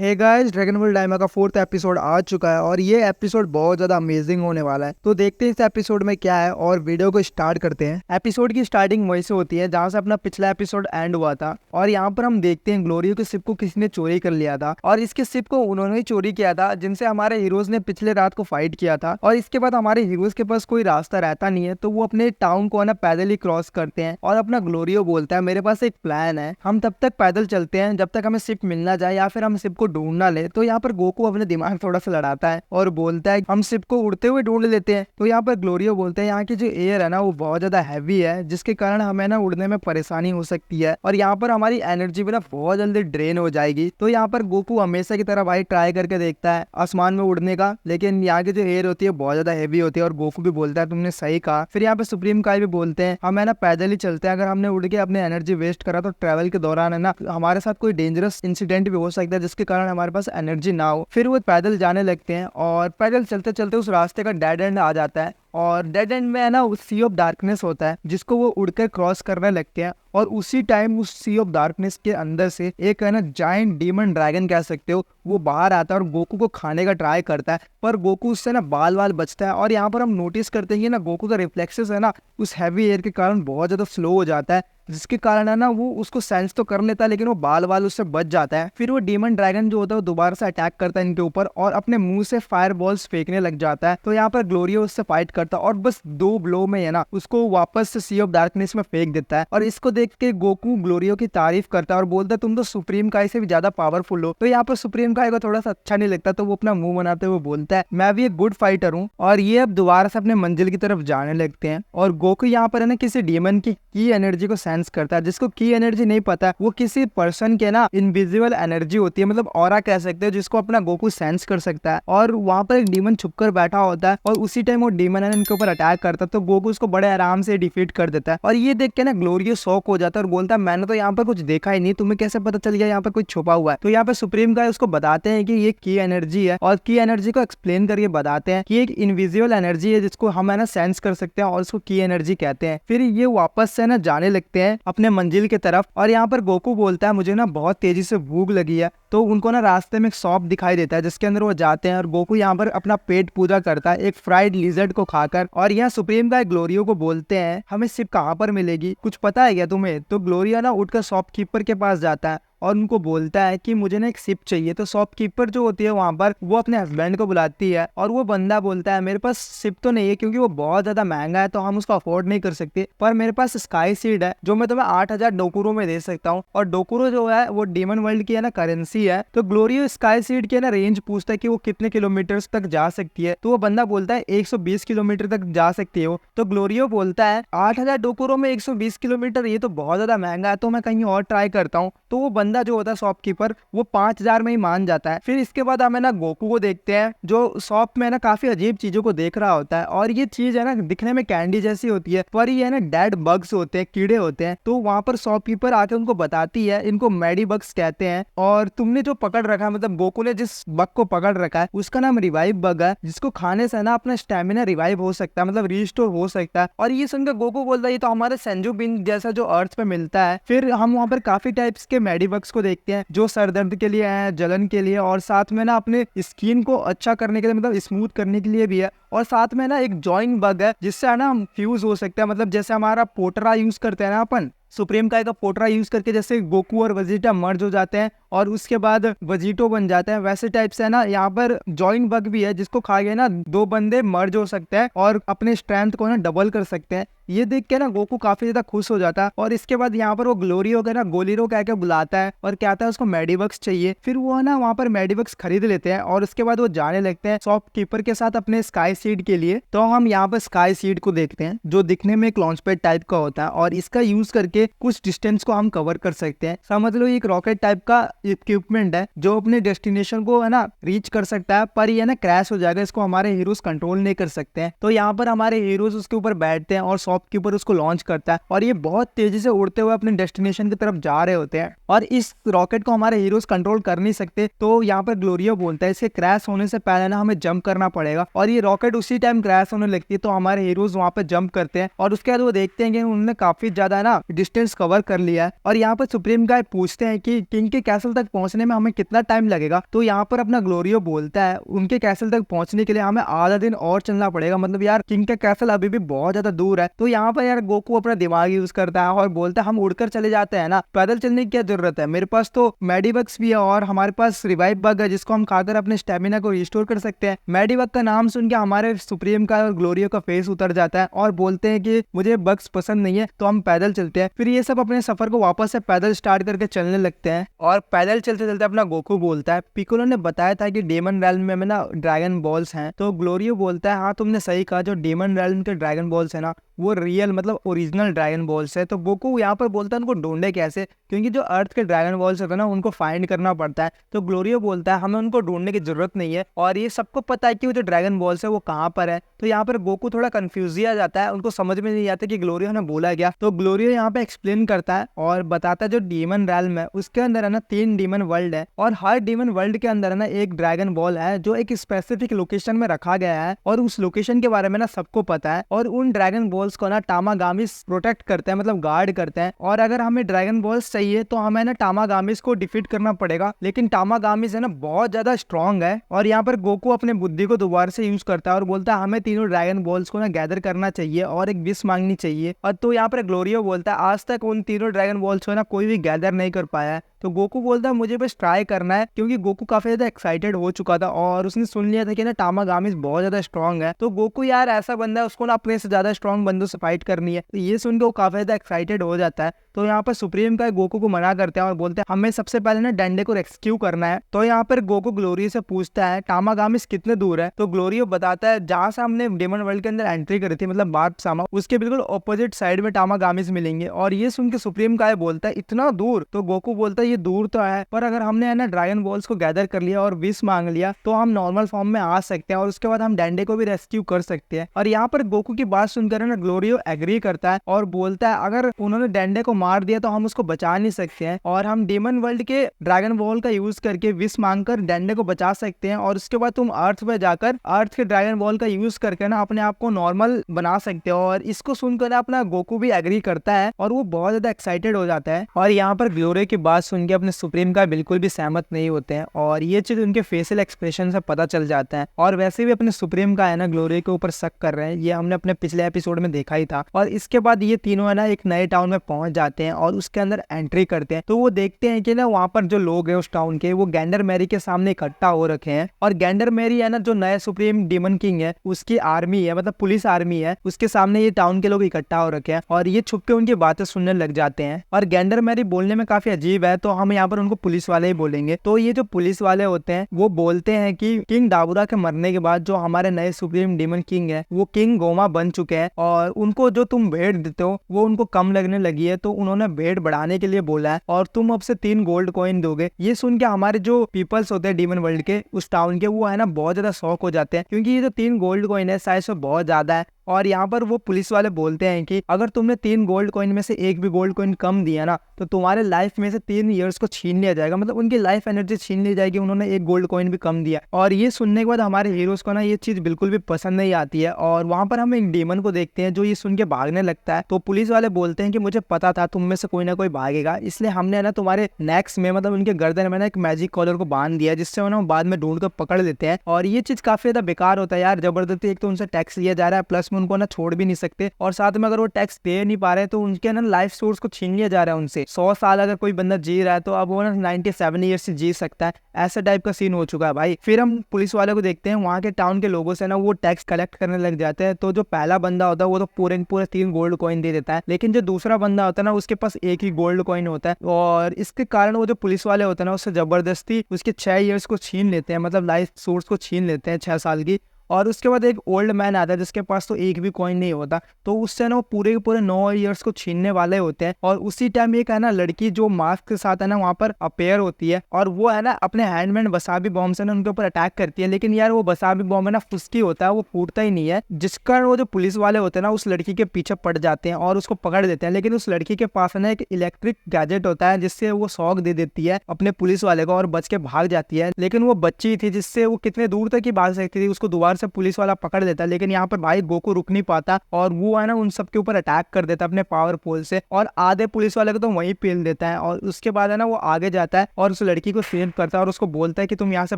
Hey guys, dragon ball Dayma का 4th episode आ चुका है और ये एपिसोड बहुत ज्यादा अमेजिंग होने वाला है। तो देखते हैं इस एपिसोड में क्या है और वीडियो को स्टार्ट करते हैं। एपिसोड की स्टार्टिंग वहीं से होती है जहां से अपना पिछला एपिसोड एंड हुआ था और यहाँ पर हम देखते हैं ग्लोरियो के शिप को किसी ने चोरी कर लिया था और इसके शिप को उन्होंने ही चोरी किया था जिनसे हमारे हीरोज ने पिछले रात को फाइट किया था। और इसके बाद हमारे हीरोज के पास कोई रास्ता रहता नहीं है तो वो अपने टाउन को ना पैदल ही क्रॉस करते हैं और अपना ग्लोरियो बोलता है मेरे पास एक प्लान है, हम तब तक पैदल चलते हैं जब तक हमें शिप मिल ना जाए या फिर हम शिप को ढूंढ ना ले। तो यहाँ पर गोकू अपने दिमाग थोड़ा सा लड़ाता है और बोलता है हम शिप को उड़ते हुए ढूंढ लेते हैं। तो यहाँ पर ग्लोरियो बोलते हैं यहाँ की जो एयर है ना वो बहुत ज्यादा हैवी है जिसके कारण हमें ना उड़ने में परेशानी हो सकती है और यहाँ पर हमारी एनर्जी भी ना बहुत जल्दी ड्रेन हो जाएगी। तो यहाँ पर गोकू हमेशा की तरह भाई ट्राई करके देखता है आसमान में उड़ने का, लेकिन यहाँ की जो एयर होती है बहुत ज्यादा हैवी होती है और गोकू भी बोलता है तुमने सही कहा। फिर यहाँ पे सुप्रीम काई भी बोलते हैं हमें ना पैदल ही चलते हैं, अगर हमने उड़ के अपने एनर्जी वेस्ट करा तो ट्रेवल के दौरान है ना हमारे साथ कोई डेंजरस इंसिडेंट भी हो सकता है जिसके कारण हमारे पास एनर्जी ना हो। फिर वो पैदल जाने लगते हैं और पैदल चलते चलते उस रास्ते का डेड एंड आ जाता है और डेड एंड में है ना सी ऑफ डार्कनेस होता है जिसको वो उड़कर क्रॉस करने लगते हैं और उसी टाइम उस सी ऑफ डार्कनेस के अंदर से एक है ना जायंट डीमन ड्रैगन कह सकते हो वो बाहर आता है और गोकू को खाने का ट्राई करता है पर गोकू उससे ना बाल बाल बचता है। और यहाँ पर हम नोटिस करते हैं कि ना गोकू का रिफ्लेक्सेस है ना उस हैवी एयर के कारण बहुत ज्यादा स्लो हो जाता है जिसके कारण है ना वो उसको सेंस तो कर लेता है लेकिन वो बाल बाल उससे बच जाता है। फिर वो डीमन ड्रैगन जो होता है वो दोबारा से अटैक करता है इनके ऊपर और अपने मुंह से फायर बॉल्स फेंकने लग जाता है। तो यहाँ पर ग्लोरियो उससे फाइट करता है और बस 2 ब्लो में है ना उसको वापस से सी ऑफ डार्कनेस में फेंक देता है। और इसको देख के गोकू ग्लोरियो की तारीफ करता है और बोलता है तुम तो सुप्रीम काई से भी ज्यादा पावरफुल हो। तो यहाँ पर सुप्रीम काई को थोड़ा सा अच्छा नहीं लगता तो वो अपना मुंह बनाते हुए बोलता है मैं भी एक गुड फाइटर हूँ। और ये अब दोबारा से अपने मंजिल की तरफ जाने लगते हैं और गोकू यहाँ पर है ना किसी डीमन की एनर्जी को सेंस करता है। जिसको की एनर्जी नहीं पता वो किसी पर्सन के ना इनविजिबल एनर्जी होती है, मतलब ऑरा कह सकते हो, जिसको अपना गोकू सेंस कर सकता है। और वहां पर एक डीमन छुपकर बैठा होता है और उसी टाइम वो डीमन है इनके ऊपर अटैक करता है तो गोकू उसको बड़े आराम से डिफीट कर देता है। और ये देख के ना ग्लोरियो शॉक हो जाता है और बोलता है मैंने तो यहाँ पर कुछ देखा ही नहीं, तुम्हें कैसे पता चल गया यहाँ पर कुछ छुपा हुआ है। तो यहाँ पर सुप्रीम गाय उसको बताते हैं कि ये की एनर्जी है और की एनर्जी को एक्सप्लेन करके बताते हैं कि एक इनविजिबल एनर्जी है जिसको हम है ना सेंस कर सकते हैं और उसको की एनर्जी कहते हैं। फिर ये वापस से ना जाने लगते हैं अपने मंजिल की तरफ और यहाँ पर गोकू बोलता है मुझे ना बहुत तेजी से भूख लगी है। तो उनको ना रास्ते में एक शॉप दिखाई देता है जिसके अंदर वो जाते हैं और गोकू यहाँ पर अपना पेट पूजा करता है एक फ्राइड लिजर्ड को खाकर। और यहाँ सुप्रीम गाय ग्लोरियो को बोलते हैं हमें शिप कहाँ पर मिलेगी, कुछ पता है क्या तुम्हें। तो ग्लोरिया ना उठकर शॉपकीपर के पास जाता है और उनको बोलता है कि मुझे ना एक शिप चाहिए। तो शॉपकीपर जो होती है वहां पर वो अपने हस्बैंड को बुलाती है और वो बंदा बोलता है मेरे पास शिप तो नहीं है क्योंकि वो बहुत ज्यादा महंगा है तो हम उसको अफोर्ड नहीं कर सकते, पर मेरे पास स्काई सीड है जो मैं तुम्हें 8000 डोकुरो में दे सकता हूँ। और डोकुरो जो है वो डीमन वर्ल्ड की है ना करेंसी है। तो ग्लोरियो स्काई सीड के ना रेंज पूछता है कि वो कितने किलोमीटर तक जा सकती है। तो वो बंदा बोलता है 120 किलोमीटर तक जा सकती हो। तो ग्लोरियो बोलता है 8000 डोकुरो में 120 किलोमीटर ये तो बहुत ज्यादा महंगा है तो मैं कहीं और ट्राई करता हूँ। तो वो बंदा जो होता है शॉपकीपर वो 5000 में ही मान जाता है। फिर इसके बाद हमें ना गोकू को देखते हैं जो शॉप में ना काफी अजीब चीजों को देख रहा होता है और ये चीज है ना दिखने में कैंडी जैसी होती है पर ये है ना डेड बग्स होते हैं, कीड़े होते हैं। तो वहां पर शॉपकीपर आके उनको बताती है इनको मेडी बग्स कहते हैं और तुमने जो पकड़ रखा है मतलब गोकू ने जिस बग को पकड़ रखा है उसका नाम रिवाइव बग है जिसको खाने से ना अपना स्टेमिना रिवाइव हो सकता है, मतलब रिस्टोर हो सकता है। और ये सुनकर गोकू बोलता है ये तो हमारे सेंजू बिन जैसा जो अर्थ पे मिलता है। फिर हम वहाँ पर काफी टाइप्स के मेडी बग्स को देखते हैं जो सर दर्द के लिए है, जलन के लिए और साथ में ना अपने स्किन को अच्छा करने के लिए मतलब स्मूथ करने के लिए भी है। और साथ में ना एक जॉइंट बग है जिससे है ना हम फ्यूज हो सकते हैं, मतलब जैसे हमारा पोटरा यूज करते हैं ना अपन सुप्रीम काई का पोटरा यूज करके जैसे गोकू और वजीटा मर्ज हो जाते हैं और उसके बाद वजीटो बन जाते हैं, वैसे टाइप से है ना यहाँ पर जॉइंट बग भी है जिसको खा के ना 2 बंदे मर्ज हो सकते हैं और अपने स्ट्रेंथ को ना डबल कर सकते हैं। ये देख के ना गोकू काफी ज्यादा खुश हो जाता है और इसके बाद यहाँ पर वो ग्लोरियो के ना गोलीरो कह के बुलाता है और कहता है उसको मेडिबक्स चाहिए। फिर वो है ना वहाँ पर मेडिबक्स खरीद लेते हैं और उसके बाद वो जाने लगते हैं शॉपकीपर के साथ अपने स्काई सीड के लिए। तो हम यहाँ पर स्काई सीड को देखते हैं जो दिखने में एक लॉन्च पैड टाइप का होता है और इसका यूज करके कुछ डिस्टेंस को हम कवर कर सकते हैं। समझ लो एक रॉकेट टाइप का इक्विपमेंट है जो अपने डेस्टिनेशन को है ना रीच कर सकता है पर ये ना क्रैश हो जाएगा, इसको हमारे हीरोज कंट्रोल नहीं कर सकते हैं। तो यहाँ पर हमारे हीरोज उसके ऊपर बैठते हैं और शॉपकीपर उसको लॉन्च करता है और ये बहुत तेजी से उड़ते हुए अपने डेस्टिनेशन की तरफ जा रहे होते हैं और इस रॉकेट को हमारे हीरोज कंट्रोल कर नहीं सकते। तो यहाँ पर ग्लोरियो बोलता है इसके क्रैश होने से पहले ना हमें जंप करना पड़ेगा और ये रॉकेट उसी टाइम क्रैश होने लगती है। तो हमारे हीरोज वहाँ पे जंप करते हैं और उसके बाद वो देखते हैं कि उन्होंने काफी ज्यादा ना डिस्टेंस कवर कर लिया है। और यहाँ पर सुप्रीम गाय पूछते हैं कि किंग के कैसल तक पहुंचने में हमें कितना टाइम लगेगा। तो यहाँ पर अपना ग्लोरियो बोलता है उनके कैसल तक पहुंचने के लिए हमें आधा दिन और चलना पड़ेगा, मतलब यार किंग का कैसल अभी भी बहुत ज्यादा दूर है। तो यहाँ पर यार गोकू अपना दिमाग यूज करता है और बोलता है हम उड़कर चले जाते हैं ना, पैदल चलने की क्या जरूरत है, मेरे पास तो मेडिबग्स भी है और हमारे पास रिवाइव बग है जिसको हम खाकर अपने स्टेमिना को रिस्टोर कर सकते हैं। मेडिबग का नाम सुन के हमारे सुप्रीम का और ग्लोरियो का फेस उतर जाता है और बोलते हैं कि मुझे बग्स पसंद नहीं है तो हम पैदल चलते हैं। फिर ये सब अपने सफर को वापस से पैदल स्टार्ट करके चलने लगते हैं और पैदल चलते चलते अपना गोकू बोलता है पिकोलो ने बताया था कि डेमन रैल्म में ना ड्रैगन बॉल्स हैं। तो ग्लोरियो बोलता है हाँ तुमने सही कहा, जो डेमन रैल्म के ड्रैगन बॉल्स है ना वो रियल मतलब ओरिजिनल ड्रैगन बॉल्स है। तो गोकू यहाँ पर बोलता है उनको ढूंढे कैसे, क्योंकि जो अर्थ के ड्रैगन बॉल्स होते हैं ना उनको फाइंड करना पड़ता है। तो ग्लोरियो बोलता है हमें उनको ढूंढने की जरूरत नहीं है और ये सबको पता है कि वो जो ड्रैगन बॉल्स है वो कहाँ पर है। तो यहाँ पर गोकू थोड़ा कंफ्यूज आ जाता है, उनको समझ में नहीं आता कि ग्लोरियो ने बोला क्या। तो ग्लोरियो यहाँ पे एक्सप्लेन करता है और बताता है जो डीमन रैल्म है उसके अंदर है ना 3 डीमन वर्ल्ड है और हर डीमन वर्ल्ड के अंदर है ना एक ड्रैगन बॉल है जो एक स्पेसिफिक लोकेशन में रखा गया है और उस लोकेशन के बारे में ना सबको पता है। और उन ड्रैगन बॉल्स को ना टामागामिस प्रोटेक्ट करते हैं, मतलब गार्ड करते हैं। और अगर हमें ड्रैगन बॉल्स चाहिए तो हमें ना टामागामिस को डिफीट करना पड़ेगा, लेकिन टामागामिस है ना बहुत ज्यादा स्ट्रॉन्ग है। और यहाँ पर गोकू अपने बुद्धि को दोबारा से यूज करता है और बोलता है हमें तीनों ड्रैगन बॉल्स को ना गैदर करना चाहिए और एक विश मांगनी चाहिए। और तो यहाँ पर ग्लोरियो बोलता है आज तक उन तीनों ड्रैगन बॉल्स को ना कोई भी गैदर नहीं कर पाया है। तो गोकू बोलता है मुझे बस ट्राई करना है, क्योंकि गोकू काफी ज्यादा एक्साइटेड हो चुका था और उसने सुन लिया था कि ना टामागामिस बहुत ज्यादा स्ट्रॉन्ग है। तो गोकू यार ऐसा बंदा है उसको ना अपने से ज्यादा स्ट्रॉन्ग बंदों से फाइट करनी है। तो ये सुन के वो काफी ज्यादा एक्साइटेड हो जाता है। तो यहाँ पर सुप्रीम का गोकू को मना करते हैं और बोलते हैं हमें सबसे पहले ना डंडे को रेस्क्यू करना है। तो यहाँ पर गोकू ग्लोरियो से पूछता है टामागामिस कितने दूर है। तो ग्लोरियो बताता है जहाँ से हमने डेमन वर्ल्ड के अंदर एंट्री करी थी, मतलब बात सामा, उसके बिल्कुल ऑपोजिट साइड में टामागामिस मिलेंगे। और ये सुन के सुप्रीम का बोलता है इतना दूर। तो गोकू बोलता है ये दूर तो है पर अगर हमने है ना ड्रैगन बॉल्स को गैदर कर लिया और विश मांग लिया तो हम नॉर्मल फॉर्म में आ सकते हैं और उसके बाद हम डंडे को भी रेस्क्यू कर सकते हैं। और यहाँ पर गोकू की बात सुनकर ना ग्लोरियो एग्री करता है और बोलता है अगर उन्होंने डंडे को मार दिया तो हम उसको बचा नहीं सकते हैं और हम डेमन वर्ल्ड के ड्रैगन बॉल का यूज करके विश मांगकर डंडे को बचा सकते हैं और उसके बाद तुम अर्थ पे जाकर अर्थ के ड्रैगन बॉल का यूज करके ना अपने आप को नॉर्मल बना सकते हो। और इसको सुनकर अपना गोकू भी एग्री करता है और वो बहुत ज्यादा एक्साइटेड हो जाता है। और यहाँ पर ग्लोरियो की बात सुन के अपने सुप्रीम का बिल्कुल भी सहमत नहीं होते हैं और ये चीज उनके फेशियल एक्सप्रेशन से पता चल जाता है। और वैसे भी अपने सुप्रीम का है ना ग्लोरियो के ऊपर शक कर रहे हैं, ये हमने अपने पिछले एपिसोड में देखा ही था। और इसके बाद ये तीनों है ना एक नए टाउन में पहुंच जाते हैं और उसके अंदर एंट्री करते हैं। तो वो देखते हैं कि ना वहाँ पर जो लोग हैं उस टाउन के वो गैंडर मैरी के सामने इकट्ठा हो रखे हैं। और गैंडर मैरी है ना जो नया सुप्रीम डीमन किंग है उसकी आर्मी है, मतलब पुलिस आर्मी है, उसके सामने ये टाउन के लोग इकट्ठा हो रखे हैं और ये छुप के उनकी बातें सुनने लग जाते हैं। और गैंडर मैरी बोलने में काफी अजीब है तो हम यहाँ पर उनको पुलिस वाले ही बोलेंगे। तो ये जो पुलिस वाले होते हैं वो बोलते हैं कि किंग डाबुरा के मरने के बाद जो हमारे नए सुप्रीम डीमन किंग है वो किंग गोमा बन चुके हैं और उनको जो तुम भेंट देते हो वो उनको कम लगने लगी है, तो उन्होंने भेंट बढ़ाने के लिए बोला है और तुम अब से 3 गोल्ड कॉइन दोगे। ये सुन के हमारे जो पीपल्स होते हैं डीमन वर्ल्ड के उस टाउन के वो है ना बहुत ज्यादा शौक हो जाते हैं, क्योंकि ये जो 3 गोल्ड कॉइन है साइज से बहुत ज्यादा है। और यहाँ पर वो पुलिस वाले बोलते हैं कि अगर तुमने 3 गोल्ड कॉइन में से एक भी गोल्ड कॉइन कम दिया ना तो तुम्हारे लाइफ में से 3 इयर्स को छीन लिया जाएगा, मतलब उनकी लाइफ एनर्जी छीन ली जाएगी, उन्होंने एक गोल्ड कॉइन भी कम दिया। और ये सुनने के बाद हमारे हीरोज को ना ये चीज बिल्कुल भी पसंद नहीं आती है और वहाँ पर हम एक डीमन को देखते हैं जो ये सुन के भागने लगता है। तो पुलिस वाले बोलते हैं कि मुझे पता था तुम में से कोई ना कोई भागेगा, इसलिए हमने ना तुम्हारे नेक्स में मतलब उनके गर्दन में ना एक मैजिक कॉलर को बांध दिया जिससे उन्हें बाद में ढूंढ कर पकड़ लेते हैं। और ये चीज काफी ज्यादा बेकार होता है यार, जबरदस्ती एक तो उनसे टैक्स लिया जा रहा है प्लस में उनको ना छोड़ भी नहीं सकते और साथ में अगर वो टैक्स दे नहीं पा रहे तो उनके ना लाइफ सोर्स को छीन लिया जा रहा है उनसे। 100 साल अगर कोई बंदा जी रहा है तो अब वो ना 97 ईयर्स से जी सकता है, ऐसे टाइप का सीन हो चुका है भाई। फिर हम पुलिस वाले को देखते हैं वहाँ के टाउन के लोगों से ना वो टैक्स कलेक्ट करने लग जाते हैं। तो जो पहला बंदा होता है वो तो पूरे 3 गोल्ड कॉइन दे देता है, लेकिन जो दूसरा बंदा होता है ना उसके पास एक ही गोल्ड कॉइन होता है और इसके कारण वो जो पुलिस वाले होते हैं ना उससे जबरदस्ती उसके 6 ईयर्स को छीन लेते हैं, मतलब लाइफ सोर्स को छीन लेते हैं 6 साल की। और उसके बाद एक ओल्ड मैन आता है जिसके पास तो एक भी कॉइन नहीं होता, तो उससे ना वो पूरे के पूरे 9 इयर्स को छीनने वाले होते हैं। और उसी टाइम एक है ना लड़की जो मास्क के साथ है ना वहाँ पर अपेयर होती है और वो है ना अपने हैंडमेड वसाबी बॉम्ब से ना उनके ऊपर अटैक करती है, लेकिन यार वो वसाबी बॉम्ब है ना फुसकी होता है, वो फूटता ही नहीं है, जिस कारण वो जो पुलिस वाले होते हैं ना उस लड़की के पीछे पड़ जाते हैं और उसको पकड़ देते हैं। लेकिन उस लड़की के पास ना एक इलेक्ट्रिक गैजेट होता है जिससे वो शॉक दे देती है अपने पुलिस वाले को और बच के भाग जाती है, लेकिन वो बच्ची थी जिससे वो कितने दूर तक ही भाग सकती थी, उसको दोबारा से पुलिस वाला पकड़ लेता है, लेकिन यहाँ पर भाई गोकू रुक नहीं पाता और वो है ना उन सबके ऊपर अटैक कर देता है अपने पावर पोल से और आधे पुलिस वाले को तो वहीं पेल देता है। और उसके बाद है ना वो आगे जाता है और उस लड़की को सेव करता है और उसको बोलता है कि तुम यहाँ से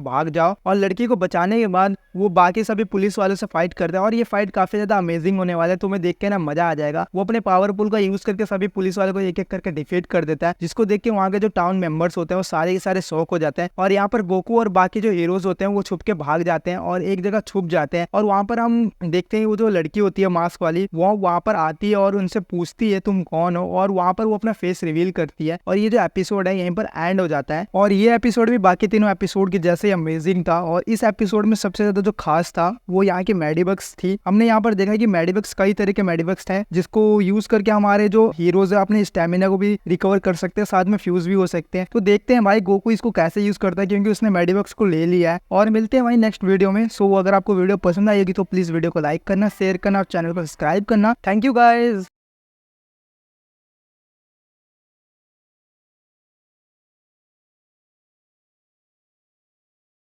भाग जाओ। और लड़की को बचाने के बाद वो बाकी सभी पुलिस वालों से फाइट करता है और ये फाइट काफी ज्यादा अमेजिंग होने वाला है, तुम्हें देख के ना मजा आ जाएगा। वो अपने पावर पुल का यूज करके सभी पुलिस वालों को एक एक करके डिफीट कर देता है, जिसको देख के वहाँ के जो टाउन मेंबर्स होते हैं वो सारे के सारे शॉक हो जाते हैं। और यहाँ पर गोकू और बाकी जो हीरोज होते हैं वो छुप के भाग जाते हैं और एक जगह छुप जाते हैं। और वहाँ पर हम देखते हैं वो जो लड़की होती है मास्क वाली वो वहाँ पर आती है और उनसे पूछती है तुम कौन हो, और वहाँ पर वो अपना फेस रिवील करती है। और ये जो एपिसोड है यहीं पर एंड हो जाता है। और ये एपिसोड भी बाकी तीनों एपिसोड की जैसे अमेजिंग था। और इस एपिसोड में सबसे ज्यादा जो खास था वो यहाँ की मेडिबग्स थी। हमने यहाँ पर देखा कि मेडिबग्स कई तरह के मेडिबग्स थे जिसको यूज करके हमारे जो हीरोज है अपने स्टेमिना को भी रिकवर कर सकते हैं, साथ में फ्यूज भी हो सकते हैं। तो देखते हैं भाई गोकू इसको कैसे यूज करता है, क्योंकि उसने मेडिबग्स को ले लिया है। और मिलते हैं भाई नेक्स्ट वीडियो में। सो अगर आपको वीडियो पसंद आएगी तो प्लीज वीडियो को लाइक करना, शेयर करना और चैनल को सब्सक्राइब करना। Thank you guys.